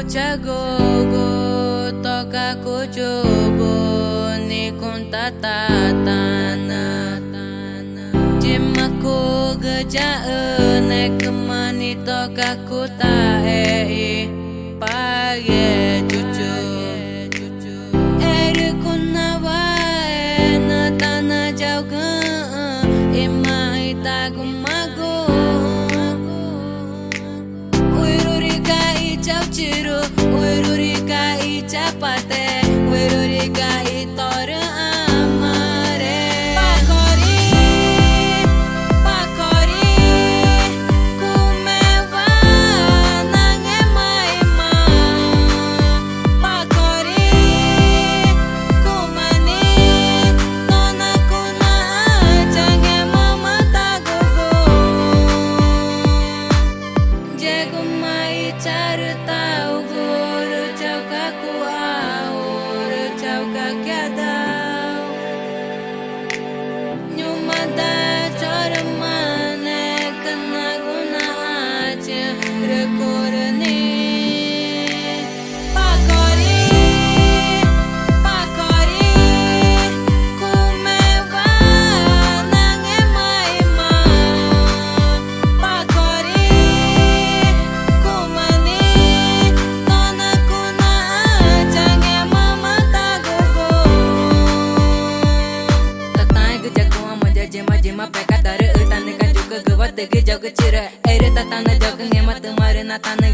Cagogo toka ku cogo ni kunta tatana Jimaku gejae nek kemani toka ku tae page cucu Ere kunawa na tanah jauh ke imai tagumago Ciru, wirurika icapate, wirurika itore amare. Pakori, kumeva nange maima. Pakori, kumani, nona kuna jange mama tagogo. Jago mai carita. Jauh kecil, air tatana jauh ngemat kemarin natana